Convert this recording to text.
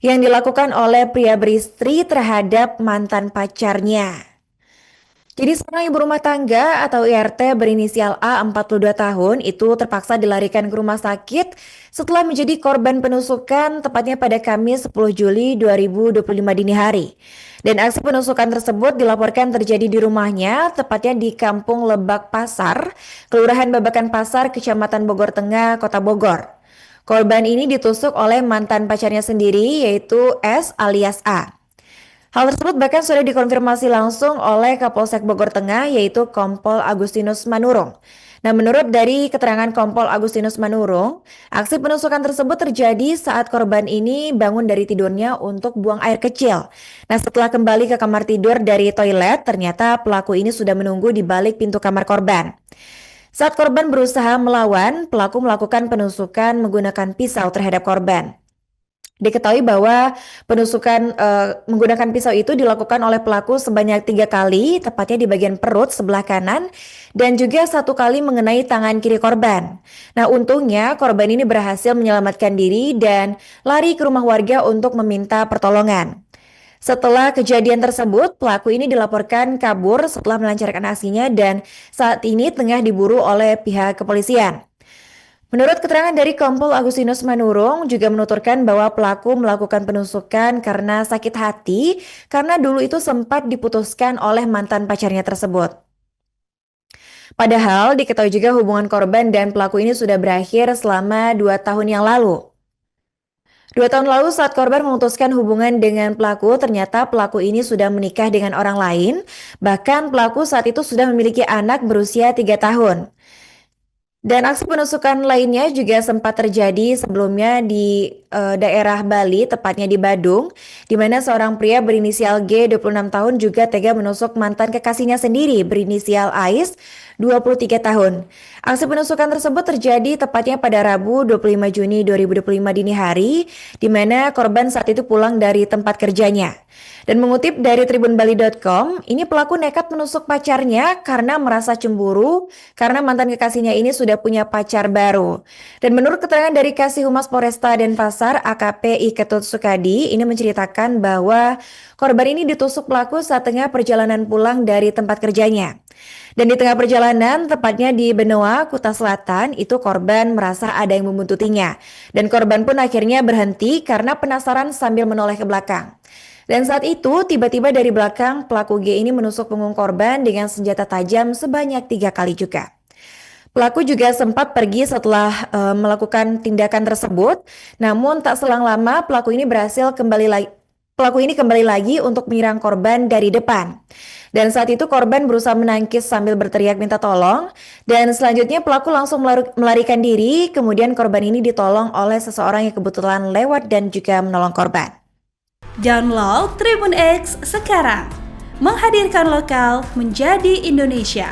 yang dilakukan oleh pria beristri terhadap mantan pacarnya. Jadi seorang ibu rumah tangga atau IRT berinisial A 42 tahun itu terpaksa dilarikan ke rumah sakit setelah menjadi korban penusukan tepatnya pada Kamis 10 Juli 2025 dini hari. Dan aksi penusukan tersebut dilaporkan terjadi di rumahnya tepatnya di Kampung Lebak Pasar, Kelurahan Babakan Pasar, Kecamatan Bogor Tengah, Kota Bogor. Korban ini ditusuk oleh mantan pacarnya sendiri yaitu S alias A. Hal tersebut bahkan sudah dikonfirmasi langsung oleh Kapolsek Bogor Tengah yaitu Kompol Agustinus Manurung. Nah, menurut dari keterangan Kompol Agustinus Manurung, aksi penusukan tersebut terjadi saat korban ini bangun dari tidurnya untuk buang air kecil. Nah, setelah kembali ke kamar tidur dari toilet, ternyata pelaku ini sudah menunggu di balik pintu kamar korban. Saat korban berusaha melawan, pelaku melakukan penusukan menggunakan pisau terhadap korban. Diketahui bahwa penusukan menggunakan pisau itu dilakukan oleh pelaku sebanyak 3 kali, tepatnya di bagian perut sebelah kanan, dan juga 1 kali mengenai tangan kiri korban. Nah, untungnya korban ini berhasil menyelamatkan diri dan lari ke rumah warga untuk meminta pertolongan. Setelah kejadian tersebut, pelaku ini dilaporkan kabur setelah melancarkan aksinya dan saat ini tengah diburu oleh pihak kepolisian. Menurut keterangan dari Kompol Agustinus Manurung juga menuturkan bahwa pelaku melakukan penusukan karena sakit hati karena dulu itu sempat diputuskan oleh mantan pacarnya tersebut. Padahal diketahui juga hubungan korban dan pelaku ini sudah berakhir selama 2 tahun yang lalu. 2 tahun lalu saat korban memutuskan hubungan dengan pelaku, ternyata pelaku ini sudah menikah dengan orang lain. Bahkan pelaku saat itu sudah memiliki anak berusia 3 tahun. Dan aksi penusukan lainnya juga sempat terjadi sebelumnya di daerah Bali, tepatnya di Badung, di mana seorang pria berinisial G 26 tahun juga tega menusuk mantan kekasihnya sendiri berinisial Ais 23 tahun. Aksi penusukan tersebut terjadi tepatnya pada Rabu 25 Juni 2025 dini hari, di mana korban saat itu pulang dari tempat kerjanya. Dan mengutip dari tribunbali.com, ini pelaku nekat menusuk pacarnya karena merasa cemburu karena mantan kekasihnya ini sudah punya pacar baru. Dan menurut keterangan dari Kasih Humas Polresta Denpasar AKP Ketut Sukadi, ini menceritakan bahwa korban ini ditusuk pelaku saat tengah perjalanan pulang dari tempat kerjanya. Dan di tengah perjalanan, tepatnya di Benoa, Kuta Selatan, itu korban merasa ada yang membuntutinya. Dan korban pun akhirnya berhenti karena penasaran sambil menoleh ke belakang. Dan saat itu, tiba-tiba dari belakang, pelaku G ini menusuk punggung korban dengan senjata tajam sebanyak 3 kali juga. Pelaku juga sempat pergi setelah melakukan tindakan tersebut, namun tak selang lama pelaku ini kembali lagi untuk menyerang korban dari depan. Dan saat itu korban berusaha menangkis sambil berteriak minta tolong. Dan selanjutnya pelaku langsung melarikan diri, kemudian korban ini ditolong oleh seseorang yang kebetulan lewat dan juga menolong korban. Download Tribun X sekarang, menghadirkan lokal menjadi Indonesia.